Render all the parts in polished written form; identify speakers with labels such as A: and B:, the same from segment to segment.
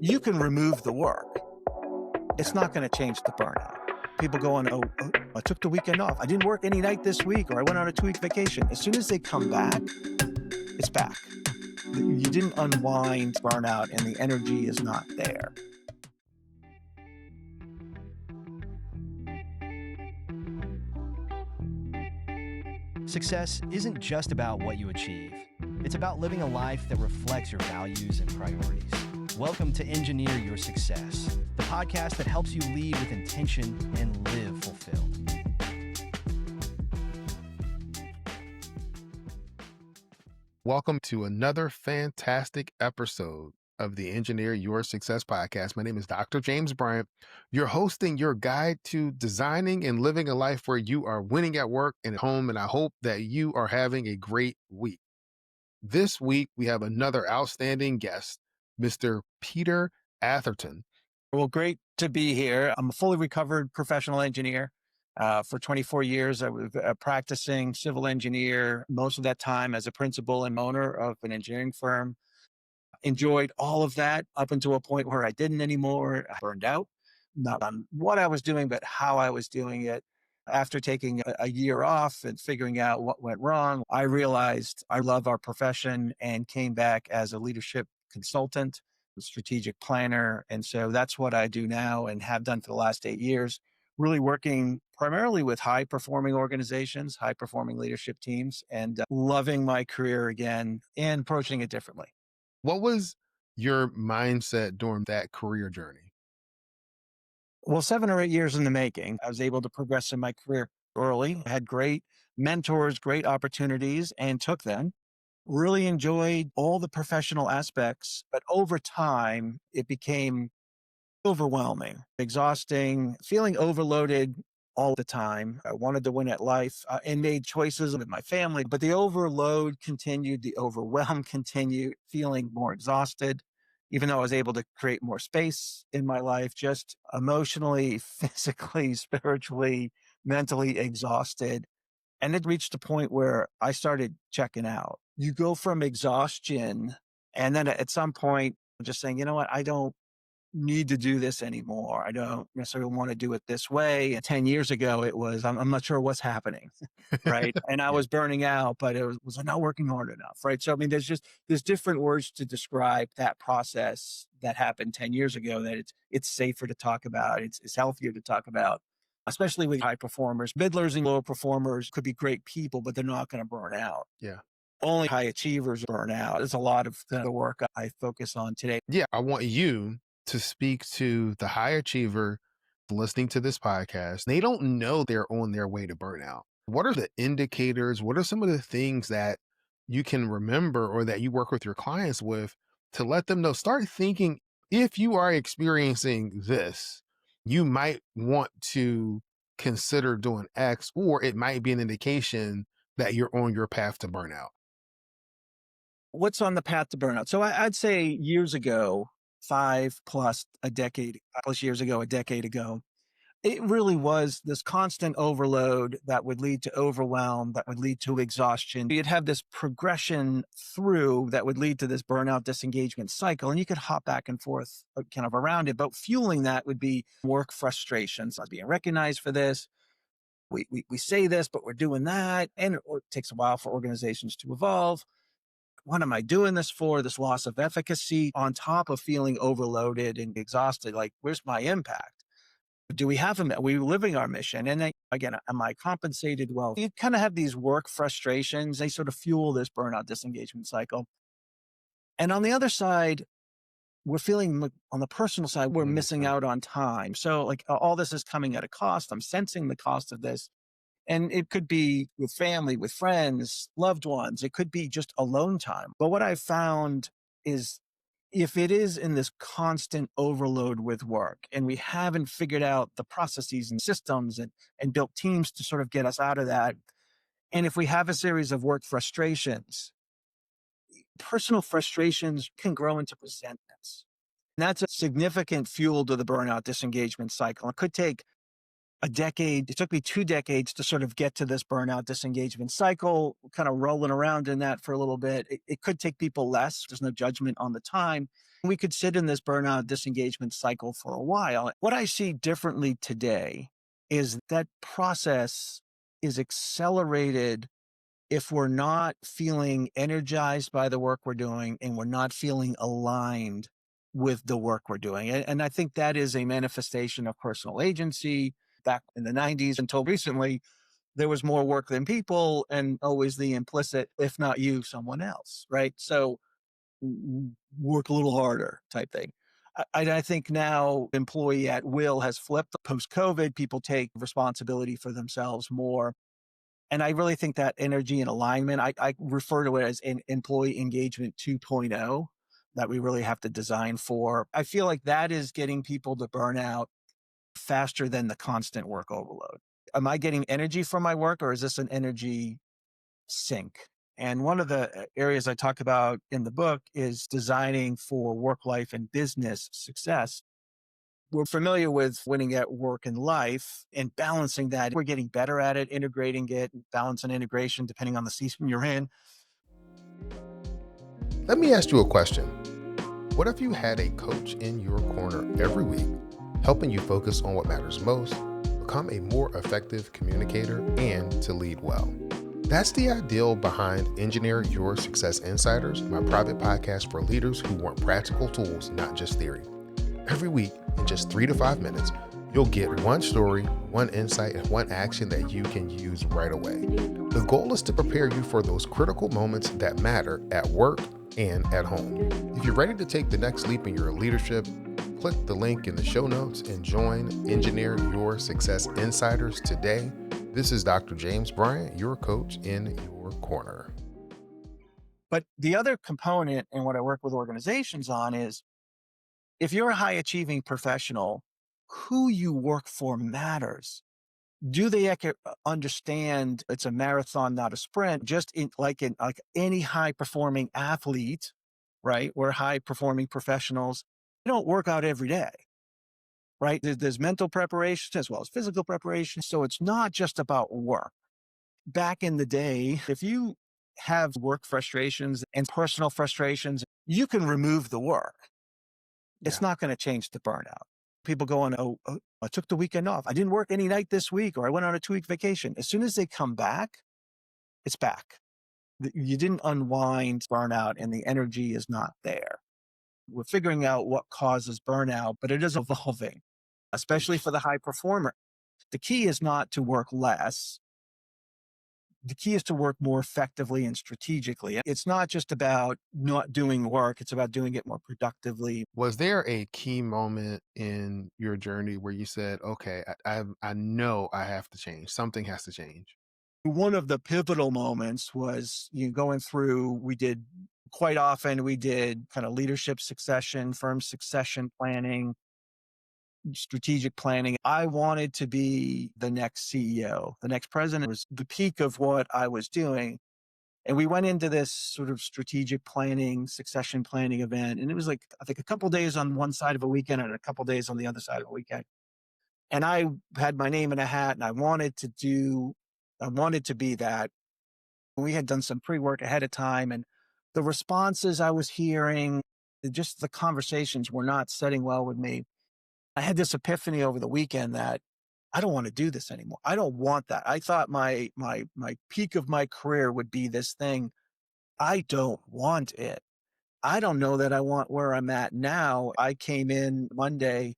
A: You can remove the work. It's not going to change the burnout. People go on, I took the weekend off. I didn't work any night this week, or I went on a 2-week vacation. As soon as they come back, it's back. You didn't unwind burnout and the energy is not there.
B: Success isn't just about what you achieve. It's about living a life that reflects your values and priorities. Welcome to Engineer Your Success, the podcast that helps you lead with intention and live fulfilled.
C: Welcome to another fantastic episode of the Engineer Your Success podcast. My name is Dr. James Bryant. You're hosting your guide to designing and living a life where you are winning at work and at home, and I hope that you are having a great week. This week, we have another outstanding guest, Mr. Peter Atherton.
A: Well, great to be here. I'm a fully recovered professional engineer. For 24 years, I was a practicing civil engineer, most of that time as a principal and owner of an engineering firm. Enjoyed all of that up until a point where I didn't anymore. I burned out, not on what I was doing, but how I was doing it. After taking a year off and figuring out what went wrong, I realized I love our profession and came back as a leadership consultant, a strategic planner. And so that's what I do now and have done for the last 8 years, really working primarily with high performing organizations, high performing leadership teams, and loving my career again and approaching it differently.
C: What was your mindset during that career journey?
A: Well, 7 or 8 years in the making. I was able to progress in my career early, had great mentors, great opportunities, and took them. Really enjoyed all the professional aspects, but over time, it became overwhelming, exhausting, feeling overloaded all the time. I wanted to win at life and made choices with my family, but the overload continued, the overwhelm continued, feeling more exhausted, even though I was able to create more space in my life, just emotionally, physically, spiritually, mentally exhausted. And it reached a point where I started checking out. You go from exhaustion, and then at some point, just saying, you know what, I don't need to do this anymore. I don't necessarily want to do it this way. And 10 years ago, it was, I'm not sure what's happening. Right. And I
C: Yeah.
A: was burning out, but it was not working hard enough. Right. So, I mean, there's different words to describe that process that happened 10 years ago that it's safer to talk about. It's healthier to talk about, especially with high performers. Middlers and low performers could be great people, but they're not going to burn out.
C: Yeah.
A: Only high achievers burn out. There's a lot of the work I focus on today.
C: Yeah. I want you to speak to the high achiever listening to this podcast. They don't know they're on their way to burnout. What are the indicators? What are some of the things that you can remember or that you work with your clients with to let them know? Start thinking, if you are experiencing this, you might want to consider doing X, or it might be an indication that you're on your path to burnout.
A: What's on the path to burnout? So I'd say years ago, 5 plus a decade, plus years ago, a decade ago, it really was this constant overload that would lead to overwhelm, that would lead to exhaustion. You'd have this progression through that would lead to this burnout disengagement cycle, and you could hop back and forth kind of around it. But fueling that would be work frustrations. I was being recognized for this. We say this, but we're doing that. And it takes a while for organizations to evolve. What am I doing this for? This loss of efficacy on top of feeling overloaded and exhausted. Like, where's my impact? Do we have are we living our mission? And then, again, am I compensated well? You kind of have these work frustrations. They sort of fuel this burnout disengagement cycle. And on the other side, we're feeling on the personal side, we're missing out on time. So like all this is coming at a cost. I'm sensing the cost of this. And it could be with family, with friends, loved ones. It could be just alone time. But what I've found is if it is in this constant overload with work and we haven't figured out the processes and systems and built teams to sort of get us out of that, and if we have a series of work frustrations, personal frustrations can grow into resentments. And that's a significant fuel to the burnout disengagement cycle. It could take a decade. It took me 2 decades to sort of get to this burnout disengagement cycle, kind of rolling around in that for a little bit. It could take people less. There's no judgment on the time. We could sit in this burnout disengagement cycle for a while. What I see differently today is that process is accelerated if we're not feeling energized by the work we're doing and we're not feeling aligned with the work we're doing. And I think that is a manifestation of personal agency. Back in the 90s until recently, there was more work than people, and always the implicit, if not you, someone else, right? So work a little harder type thing. I think now employee at will has flipped post COVID. People take responsibility for themselves more. And I really think that energy and alignment, I refer to it as an employee engagement 2.0 that we really have to design for. I feel like that is getting people to burn out faster than the constant work overload. Am I getting energy from my work, or is this an energy sink? And one of the areas I talk about in the book is designing for work life and business success. We're familiar with winning at work and life and balancing that. We're getting better at it, integrating it, balance and integration, depending on the season you're in.
C: Let me ask you a question. What if you had a coach in your corner every week, helping you focus on what matters most, become a more effective communicator, and to lead well? That's the ideal behind Engineer Your Success Insiders, my private podcast for leaders who want practical tools, not just theory. Every week, in just 3 to 5 minutes, you'll get one story, one insight, and one action that you can use right away. The goal is to prepare you for those critical moments that matter at work and at home. If you're ready to take the next leap in your leadership, click the link in the show notes and join Engineer Your Success Insiders today. This is Dr. James Bryant, your coach in your corner.
A: But the other component in what I work with organizations on is, if you're a high achieving professional, who you work for matters. Do they understand it's a marathon, not a sprint? Just like any high performing athlete, right? We're high performing professionals. They don't work out every day, right? There's mental preparation as well as physical preparation. So it's not just about work. Back in the day, if you have work frustrations and personal frustrations, you can remove the work. It's not going to change the burnout. People go on, oh, I took the weekend off. I didn't work any night this week, or I went on a 2-week vacation. As soon as they come back, it's back. You didn't unwind burnout and the energy is not there. We're figuring out what causes burnout, but it is evolving, especially for the high performer. The key is not to work less. The key is to work more effectively and strategically. It's not just about not doing work. It's about doing it more productively.
C: Was there a key moment in your journey where you said, okay, I know I have to change. Something has to change?
A: One of the pivotal moments was going through, we did quite often, we did kind of leadership succession, firm succession planning, strategic planning. I wanted to be the next CEO, the next president. It was the peak of what I was doing. And we went into this sort of strategic planning, succession planning event. And it was like, I think a couple days on one side of a weekend and a couple days on the other side of a weekend. And I had my name in a hat and I wanted to be that. We had done some pre-work ahead of time, and the responses I was hearing, just the conversations were not setting well with me. I had this epiphany over the weekend that I don't want to do this anymore. I don't want that. I thought my peak of my career would be this thing. I don't want it. I don't know that I want where I'm at now. I came in Monday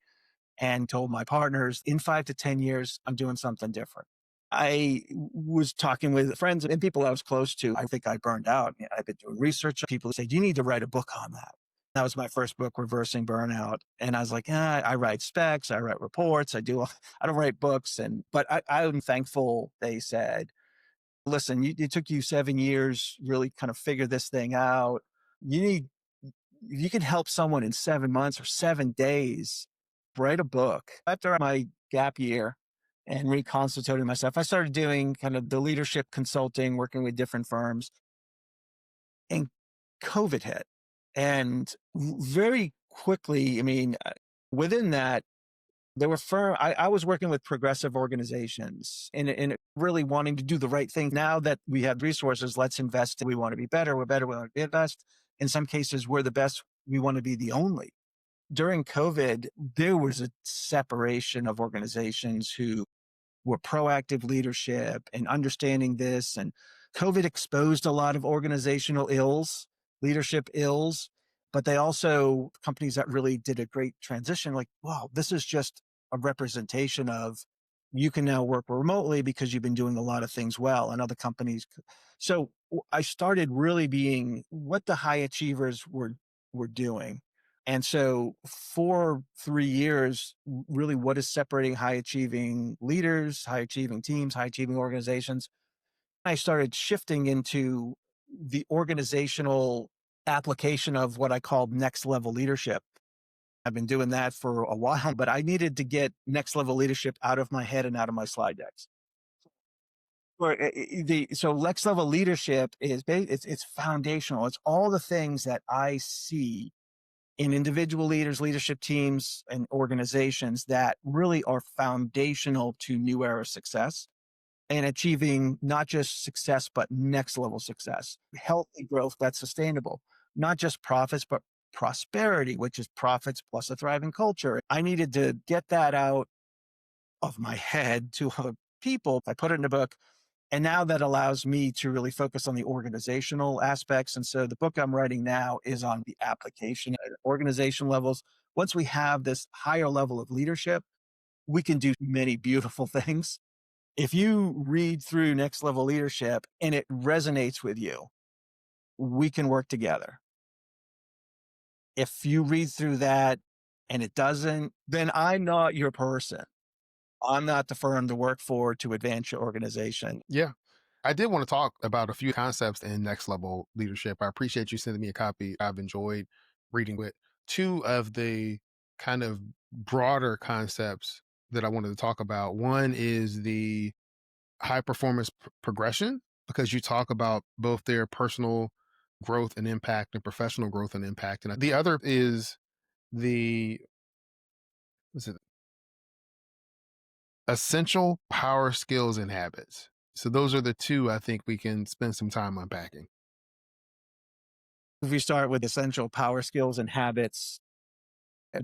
A: and told my partners, in 5 to 10 years, I'm doing something different. I was talking with friends and people I was close to. I think I burned out. I've been doing research. People say, you need to write a book on that. That was my first book, Reversing Burnout. And I was like, I write specs, I write reports, I don't write books. But I'm thankful they said, listen, it took you 7 years, really kind of figure this thing out. You can help someone in 7 months or 7 days, write a book. After my gap year and reconstituting myself, I started doing kind of the leadership consulting, working with different firms, and COVID hit. And very quickly, within that, They were firm. I was working with progressive organizations and really wanting to do the right thing. Now that we have resources, let's invest. We want to be better. We're better. We want to be the best. In some cases, we're the best. We want to be the only. During COVID, there was a separation of organizations who were proactive leadership and understanding this. And COVID exposed a lot of organizational ills, leadership ills, but they also, companies that really did a great transition, like, wow, this is just a representation of you can now work remotely because you've been doing a lot of things well and other companies. So I started really being what the high achievers were doing. And so for 3 years, really what is separating high achieving leaders, high achieving teams, high achieving organizations, I started shifting into the organizational application of what I called next level leadership. I've been doing that for a while, but I needed to get next level leadership out of my head and out of my slide decks. So next level leadership is it's foundational. It's all the things that I see in individual leaders, leadership teams, and organizations that really are foundational to new era success and achieving not just success, but next level success, healthy growth that's sustainable, not just profits, but prosperity, which is profits plus a thriving culture. I needed to get that out of my head to other people. I put it in a book. And now that allows me to really focus on the organizational aspects. And so the book I'm writing now is on the application at organization levels. Once we have this higher level of leadership, we can do many beautiful things. If you read through Next Level Leadership and it resonates with you, we can work together. If you read through that and it doesn't, then I'm not your person. I'm not the firm to work for to advance your organization.
C: Yeah. I did want to talk about a few concepts in next level leadership. I appreciate you sending me a copy. I've enjoyed reading it. Two of the kind of broader concepts that I wanted to talk about. One is the high performance progression, because you talk about both their personal growth and impact and professional growth and impact. And the other is the, what's it, essential power skills and habits. So those are the two I think we can spend some time unpacking.
A: If we start with essential power skills and habits,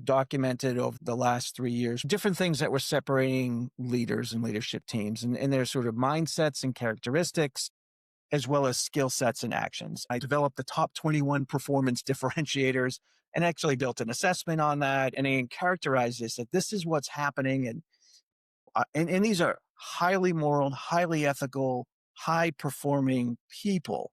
A: documented over the last 3 years, different things that were separating leaders and leadership teams and their sort of mindsets and characteristics, as well as skill sets and actions. I developed the top 21 performance differentiators and actually built an assessment on that. And I characterized this that this is what's happening. And these are highly moral, highly ethical, high performing people.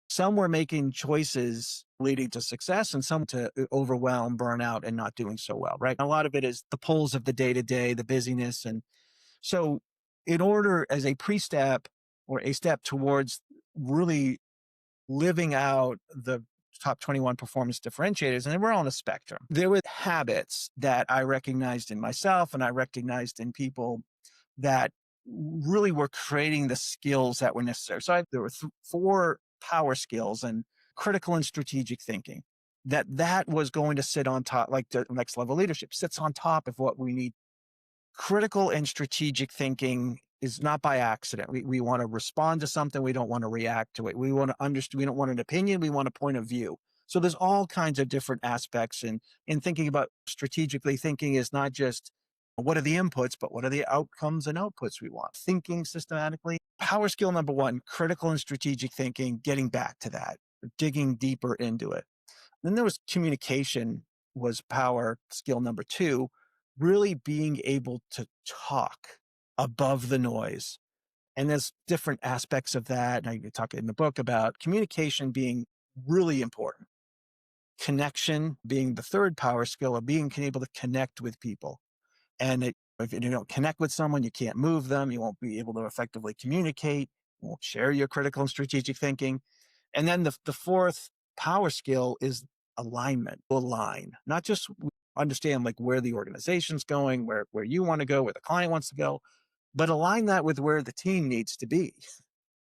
A: Some were making choices leading to success and some to overwhelm, burnout, and not doing so well, right? A lot of it is the pulls of the day to day, the busyness. And so, in order as a pre step or a step towards really living out the top 21 performance differentiators, and we're on a spectrum, there were habits that I recognized in myself and I recognized in people that really were creating the skills that were necessary. So there were four power skills and critical and strategic thinking that was going to sit on top, like the next level leadership sits on top of what we need. Critical and strategic thinking is not by accident. We want to respond to something. We don't want to react to it. We want to understand. We don't want an opinion. We want a point of view. So there's all kinds of different aspects in thinking about strategically. Thinking is not just what are the inputs, but what are the outcomes and outputs we want. Thinking systematically. Power skill number one, critical and strategic thinking, getting back to that, digging deeper into it. Then there was communication was power skill number two, really being able to talk above the noise. And there's different aspects of that. And I talk in the book about communication being really important. Connection being the third power skill of being able to connect with people. And if you don't connect with someone, you can't move them. You won't be able to effectively communicate. You won't share your critical and strategic thinking. And then the fourth power skill is alignment. Align, not just understand like where the organization's going, where you want to go, where the client wants to go, but align that with where the team needs to be.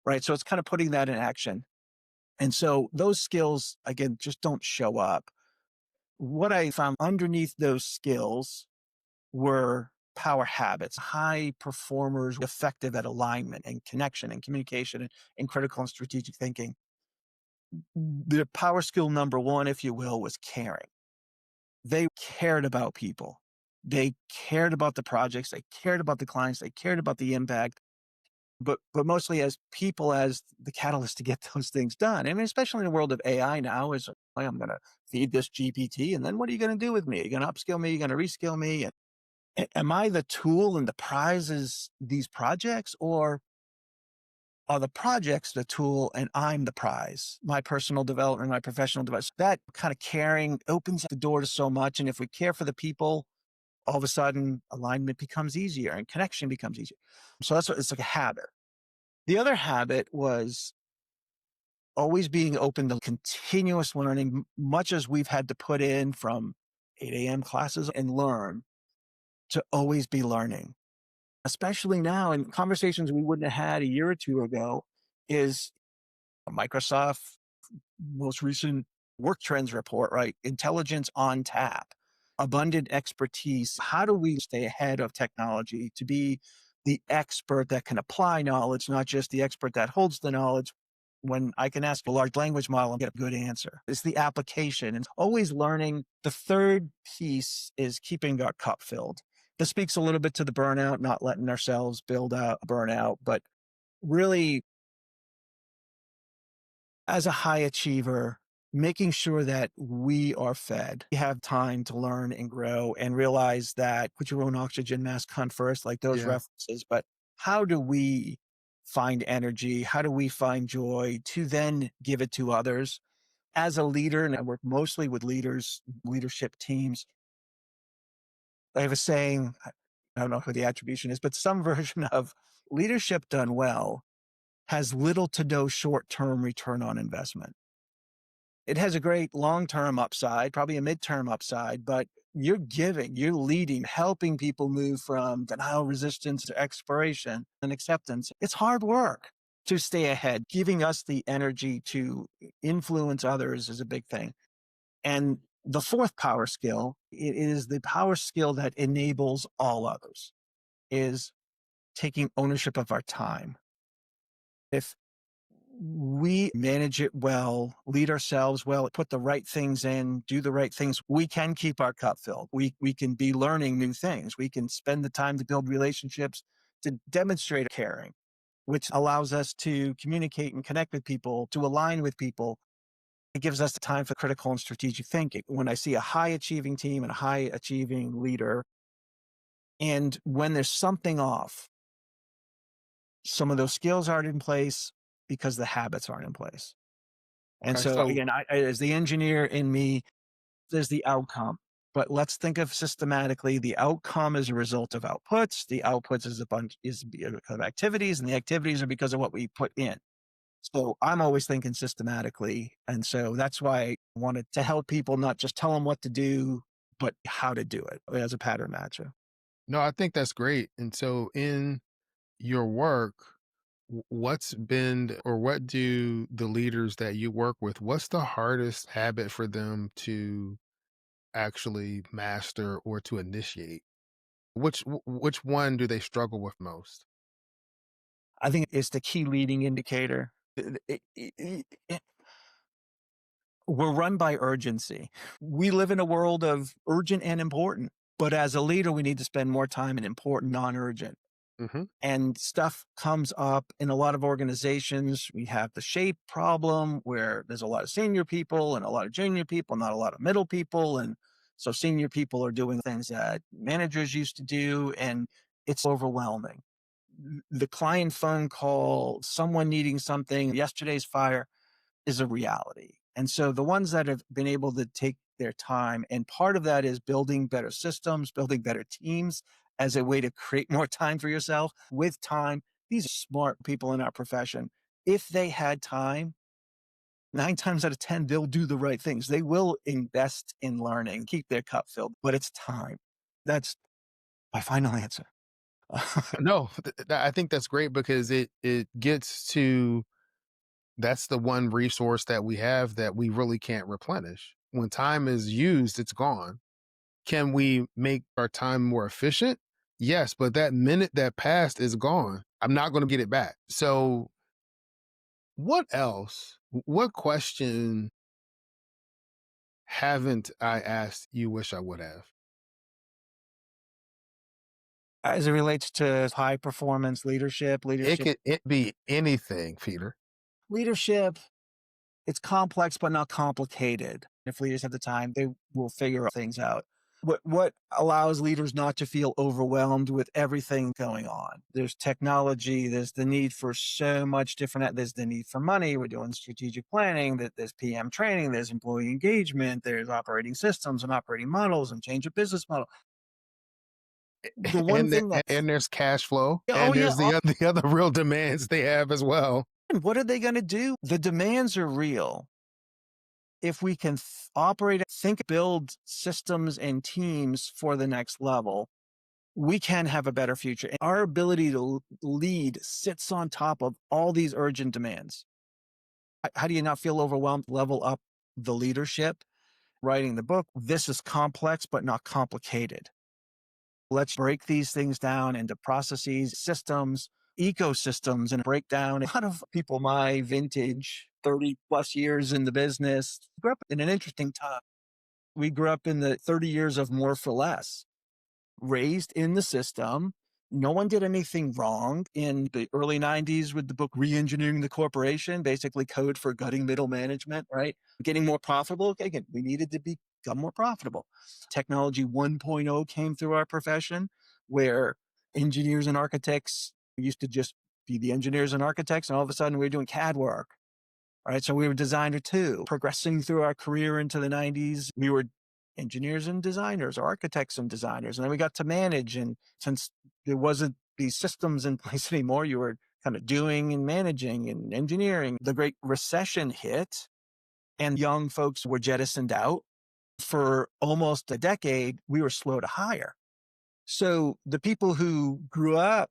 A: Right. So it's kind of putting that in action. And so those skills, again, just don't show up. What I found underneath those skills were power habits, high performers, effective at alignment and connection and communication and critical and strategic thinking. The power skill number one, if you will, was caring. They cared about people. They cared about the projects. They cared about the clients. They cared about the impact, but mostly as people, as the catalyst to get those things done. I mean, especially in the world of AI now, is like, I'm going to feed this GPT, and then what are you going to do with me? Are you going to upskill me? Are you going to reskill me? And am I the tool and the prize is these projects, or are the projects the tool and I'm the prize? My personal development, my professional development. That kind of caring opens the door to so much. And if we care for the people, all of a sudden alignment becomes easier and connection becomes easier. So that's what it's like, a habit. The other habit was always being open to continuous learning, much as we've had to put in from 8 a.m. classes and learn, to always be learning, especially now in conversations we wouldn't have had a year or two ago. Is Microsoft most recent work trends report, right? Intelligence on tap, abundant expertise. How do we stay ahead of technology to be the expert that can apply knowledge, not just the expert that holds the knowledge? When I can ask a large language model and get a good answer, it's the application and always learning. The third piece is keeping our cup filled. This speaks a little bit to the burnout, not letting ourselves build a burnout, but really, as a high achiever, making sure that we are fed. We have time to learn and grow and realize that put your own oxygen mask on first, like those
C: Yeah.
A: references. But how do we find energy? How do we find joy to then give it to others? As a leader, and I work mostly with leaders, leadership teams, I have a saying, I don't know who the attribution is, but some version of leadership done well has little to no short-term return on investment. It has a great long-term upside, probably a midterm upside, but you're giving, you're leading, helping people move from denial resistance to exploration and acceptance. It's hard work to stay ahead. Giving us the energy to influence others is a big thing. And the fourth power skill, it is the power skill that enables all others, is taking ownership of our time. If we manage it well, lead ourselves well, put the right things in, do the right things, we can keep our cup filled. We can be learning new things. We can spend the time to build relationships, to demonstrate caring, which allows us to communicate and connect with people, to align with people. It gives us the time for critical and strategic thinking. When I see a high achieving team and a high achieving leader, and when there's something off, some of those skills aren't in place because the habits aren't in place. And
C: Okay.
A: so
C: So
A: again, as the engineer in me, there's the outcome. But let's think of systematically, the outcome is a result of outputs. The outputs is a bunch is of activities, and the activities are because of what we put in. So I'm always thinking systematically. And so that's why I wanted to help people, not just tell them what to do, but how to do it as a pattern matcher.
C: no, I think that's great. And so in your work, what's been or what do the leaders that you work with, what's the hardest habit for them to actually master or to initiate? Which one do they struggle with most?
A: I think it's the key leading indicator. We're run by urgency. We live in a world of urgent and important, but as a leader, we need to spend more time in important, non urgent.
C: Hmm.
A: And stuff comes up in a lot of organizations. We have the shape problem where there's a lot of senior people and a lot of junior people, not a lot of middle people. And so senior people are doing things that managers used to do, and it's overwhelming. The client phone call, someone needing something, yesterday's fire, is a reality. And so the ones that have been able to take their time, and part of that is building better systems, building better teams as a way to create more time for yourself with time. These are smart people in our profession. If they had time, 9 times out of 10, they'll do the right things. They will invest in learning, keep their cup filled, but it's time. That's my final answer.
C: No, I think that's great because it gets to that's the one resource that we have that we really can't replenish. When time is used, it's gone. Can we make our time more efficient? Yes, but that minute that passed is gone. I'm not going to get it back. So, what else? What question haven't I asked you wish I would have?
A: As it relates to high performance
C: It could it be anything, Peter.
A: leadership, it's complex but not complicated. If leaders have the time, they will figure things out. What allows leaders not to feel overwhelmed with everything going on? There's technology, there's the need for so much different, there's the need for money. We're doing strategic planning, that there's PM training, there's employee engagement, there's operating systems and operating models and change of business model. The one
C: And
A: thing that's
C: and there's cash flow,
A: oh
C: and
A: yeah,
C: there's the other real demands they have as well.
A: what are they going to do? The demands are real. If we can operate, think, build systems and teams for the next level, we can have a better future. And our ability to lead sits on top of all these urgent demands. How do you not feel overwhelmed? Level up the leadership. Writing the book, this is complex but not complicated. Let's break these things down into processes, systems, ecosystems, and break down. A lot of people my vintage, 30 plus years in the business, grew up in an interesting time. We grew up in the 30 years of more for less, raised in the system. No one did anything wrong in the early 90s with the book Re-engineering the Corporation, basically code for gutting middle management, right? Getting more profitable. Okay, again, we needed to become more profitable. Technology 1.0 came through our profession where engineers and architects used to just be the engineers and architects, and all of a sudden we were doing CAD work. All right, so we were designer too. Progressing through our career into the 90s, we were engineers and designers, architects and designers. And then we got to manage. And since there wasn't these systems in place anymore, you were kind of doing and managing and engineering. The Great Recession hit and young folks were jettisoned out. For almost a decade, we were slow to hire. So the people who grew up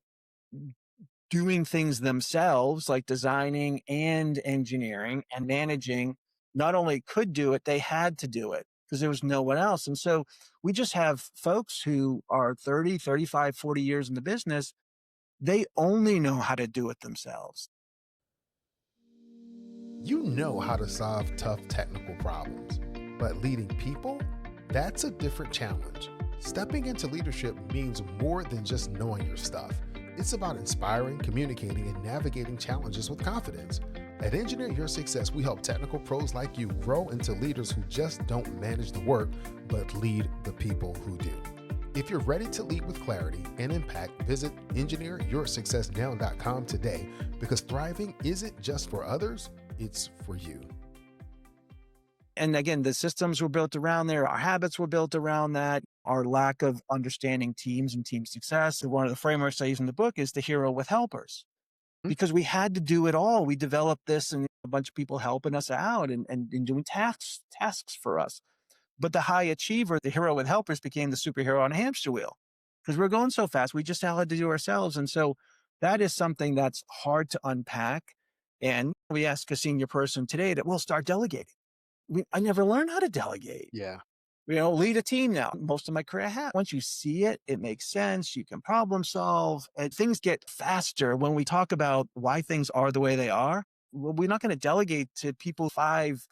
A: doing things themselves, like designing and engineering and managing, not only could do it, they had to do it because there was no one else. And so we just have folks who are 30, 35, 40 years in the business. They only know how to do it themselves.
C: You know how to solve tough technical problems, but leading people, that's a different challenge. Stepping into leadership means more than just knowing your stuff. It's about inspiring, communicating, and navigating challenges with confidence. At Engineer Your Success, we help technical pros like you grow into leaders who just don't manage the work, but lead the people who do. If you're ready to lead with clarity and impact, visit engineeryoursuccessnow.com today, because thriving isn't just for others, it's for you.
A: And again, the systems were built around there. Our habits were built around that. Our lack of understanding teams and team success. One of the frameworks I use in the book is the hero with helpers, because we had to do it all. We developed this and a bunch of people helping us out and doing tasks for us. But the high achiever, the hero with helpers, became the superhero on a hamster wheel because we're going so fast. We just had to do ourselves. And so that is something that's hard to unpack. And we ask a senior person today that we'll start delegating. I never learned how to delegate.
C: Yeah.
A: Lead a team now. Most of my career I have. Once you see it, it makes sense. You can problem solve, and things get faster when we talk about why things are the way they are. Well, we're not going to delegate to people 5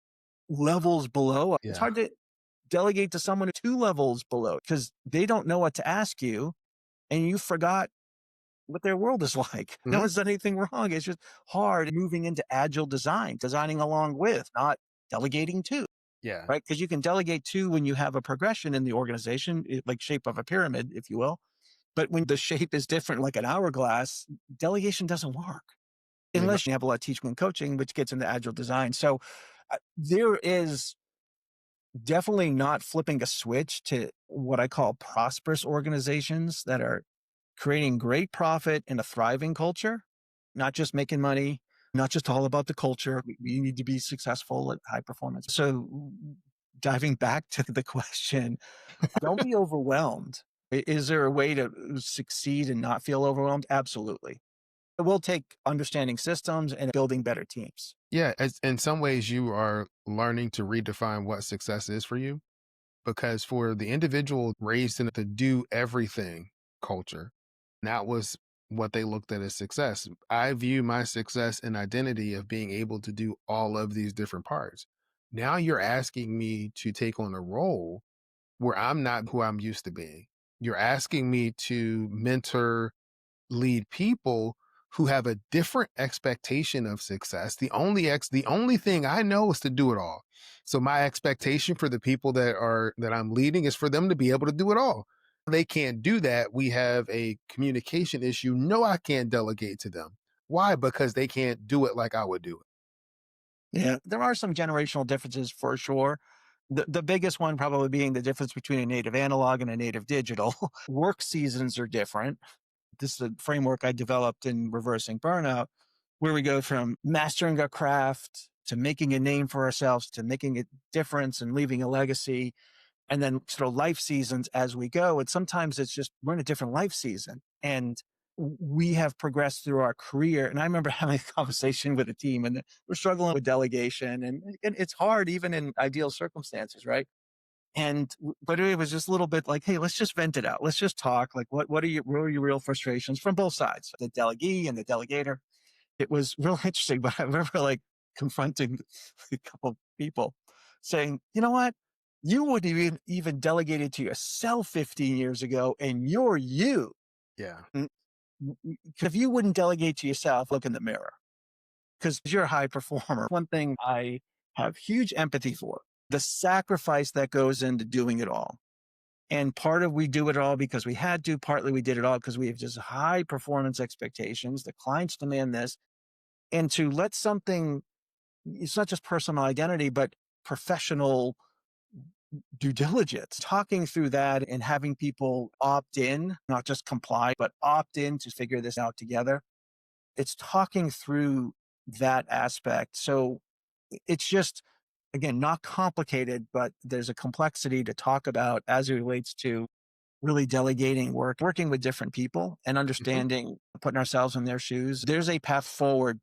A: levels below. It's
C: Yeah.
A: hard to delegate to someone 2 levels below because they don't know what to ask you, and you forgot what their world is like. No one's done anything wrong. It's just hard moving into agile design, designing along with, not delegating to.
C: Yeah.
A: Right? Because you can delegate to when you have a progression in the organization, like shape of a pyramid, if you will. But when the shape is different, like an hourglass, delegation doesn't work unless you have a lot of teaching and coaching, which gets into agile design. So there is definitely not flipping a switch to what I call prosperous organizations that are creating great profit in a thriving culture, not just making money, not just all about the culture. We need to be successful at high performance. So diving back to the question, don't be overwhelmed. Is there a way to succeed and not feel overwhelmed? Absolutely. It will take understanding systems and building better teams.
C: Yeah. In some ways, you are learning to redefine what success is for you. because for the individual raised in the do everything culture, that was what they looked at as success. I view my success and identity of being able to do all of these different parts. Now you're asking me to take on a role where I'm not who I'm used to being. You're asking me to mentor, lead people who have a different expectation of success. The only thing I know is to do it all. So my expectation for the people that I'm leading is for them to be able to do it all. They can't do that. We have a communication issue. No, I can't delegate to them. Why? Because they can't do it like I would do it.
A: Yeah, there are some generational differences for sure. The biggest one probably being the difference between a native analog and a native digital. Work seasons are different. This is a framework I developed in reversing burnout, where we go from mastering our craft to making a name for ourselves to making a difference and leaving a legacy, and then sort of life seasons as we go. And sometimes it's just we're in a different life season and we have progressed through our career. And I remember having a conversation with a team and we're struggling with delegation and it's hard even in ideal circumstances, right? And but it was just a little bit like, hey, let's just vent it out. Let's just talk. Like, what are your real frustrations from both sides, the delegee and the delegator? It was real interesting, but I remember like confronting a couple of people saying, you know what? You wouldn't even delegate it to yourself 15 years ago, and you're you.
C: Yeah.
A: Mm, if you wouldn't delegate to yourself, look in the mirror because you're a high performer. One thing I have huge empathy for the sacrifice that goes into doing it all. And part of we do it all because we had to, partly we did it all because we have just high performance expectations. The clients demand this. And to let something, it's not just personal identity, but professional due diligence, talking through that and having people opt in, not just comply, but opt in to figure this out together. It's talking through that aspect. So it's just, again, not complicated, but there's a complexity to talk about as it relates to really delegating work, working with different people and
C: Mhm.
A: understanding, putting ourselves in their shoes. There's a path forward,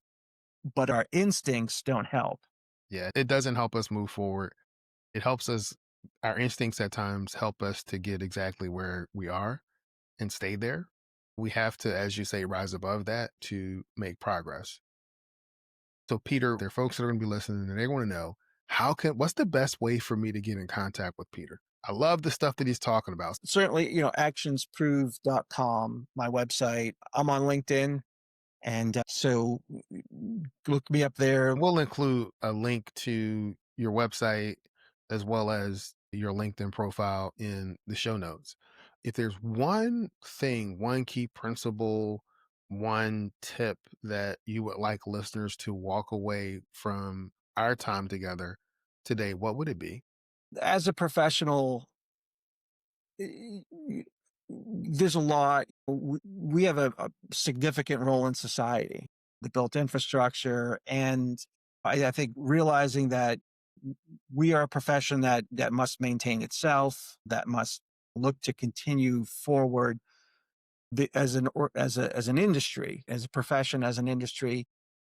A: but our instincts don't help.
C: Yeah. It doesn't help us move forward. It helps us, our instincts at times help us to get exactly where we are and stay there. We have to, as you say, rise above that to make progress. So, Peter, there are folks that are going to be listening and they want to know what's the best way for me to get in contact with Peter? I love the stuff that he's talking about.
A: Certainly, actionsprove.com, my website. I'm on LinkedIn. And so look me up there.
C: We'll include a link to your website as well as your LinkedIn profile in the show notes. If there's one thing, one key principle, one tip that you would like listeners to walk away from our time together today, what would it be?
A: As a professional, there's a lot. We have a significant role in society, the built infrastructure. And I think realizing that we are a profession that must maintain itself, that must look to continue forward as an industry, as a profession, as an industry,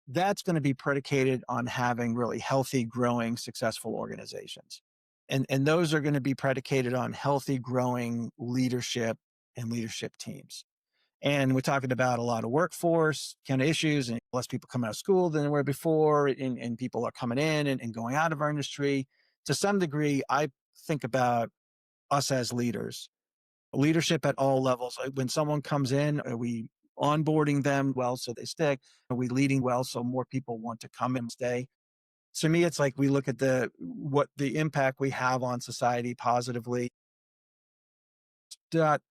A: that's going to be predicated on having really healthy, growing, successful organizations. And those are going to be predicated on healthy, growing leadership and leadership teams. And we're talking about a lot of workforce kind of issues and less people coming out of school than there were before, and people are coming in and going out of our industry. To some degree, I think about us as leaders, leadership at all levels. When someone comes in, are we onboarding them well so they stick? Are we leading well so more people want to come and stay? To me, it's like we look at what the impact we have on society positively. That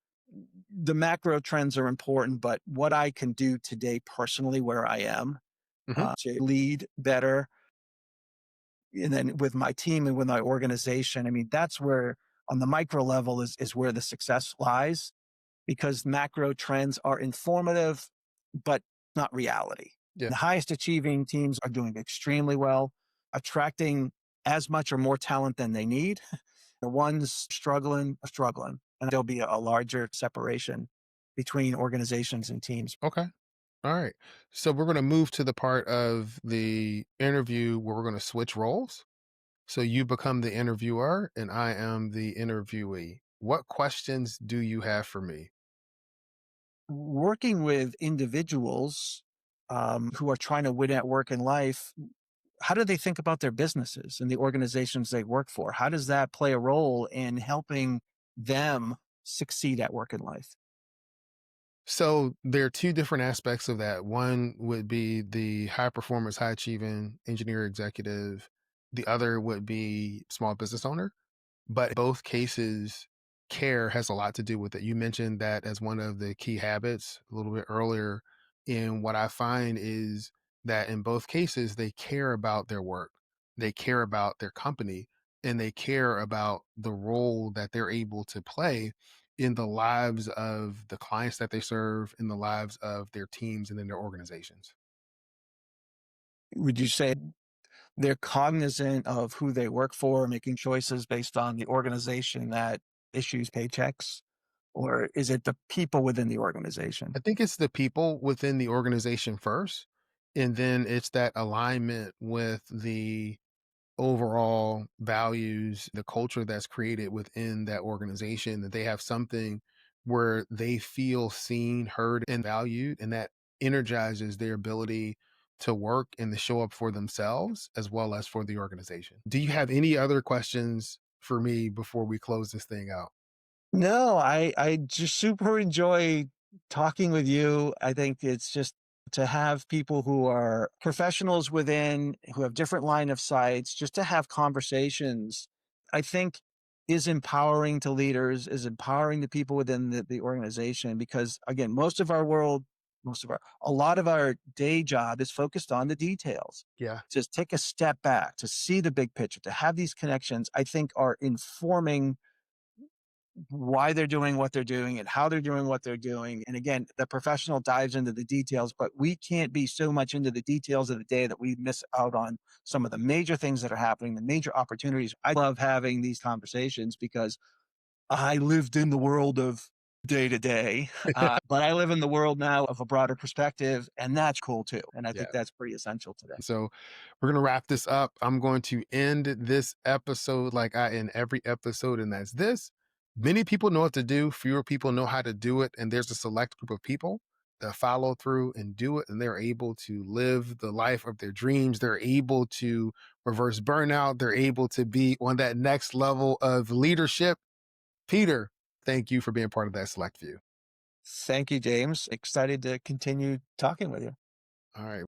A: the macro trends are important, but what I can do today personally, where I am,
C: Hmm.
A: to lead better, and then with my team and with my organization, I mean, that's where on the micro level is where the success lies because macro trends are informative, but not reality.
C: Yeah.
A: The highest achieving teams are doing extremely well, attracting as much or more talent than they need. The ones struggling are struggling, and there'll be a larger separation between organizations and teams.
C: Okay. All right. So we're going to move to the part of the interview where we're going to switch roles. So you become the interviewer and I am the interviewee. What questions do you have for me?
A: Working with individuals who are trying to win at work and life, how do they think about their businesses and the organizations they work for? How does that play a role in helping them succeed at work and life?
C: So there are two different aspects of that. One would be the high performance, high achieving engineer executive. The other would be small business owner. But both cases, care has a lot to do with it. You mentioned that as one of the key habits a little bit earlier. And what I find is that in both cases, they care about their work, they care about their company, and they care about the role that they're able to play in the lives of the clients that they serve, in the lives of their teams and in their organizations.
A: Would you say they're cognizant of who they work for, making choices based on the organization that issues paychecks? Or is it the people within the organization?
C: I think it's the people within the organization first, and then it's that alignment with the overall values, the culture that's created within that organization, that they have something where they feel seen, heard, and valued, and that energizes their ability to work and to show up for themselves as well as for the organization. Do you have any other questions for me before we close this thing out?
A: No, I just super enjoy talking with you. I think it's just to have people who are professionals within, who have different line of sights, just to have conversations, I think is empowering to leaders, is empowering the people within the organization. Because again, a lot of our day job is focused on the details.
C: Yeah.
A: Just take a step back to see the big picture, to have these connections, I think are informing why they're doing what they're doing and how they're doing what they're doing. And again, the professional dives into the details, but we can't be so much into the details of the day that we miss out on some of the major things that are happening, the major opportunities. I love having these conversations because I lived in the world of day to day, but I live in the world now of a broader perspective, and that's cool too. And I
C: Yeah.
A: think that's pretty essential today.
C: So we're going to wrap this up. I'm going to end this episode like I end every episode, and that's this. Many people know what to do, fewer people know how to do it. And there's a select group of people that follow through and do it, and they're able to live the life of their dreams. They're able to reverse burnout. They're able to be on that next level of leadership. Peter, thank you for being part of that select few.
A: Thank you, James. Excited to continue talking with you.
C: All right.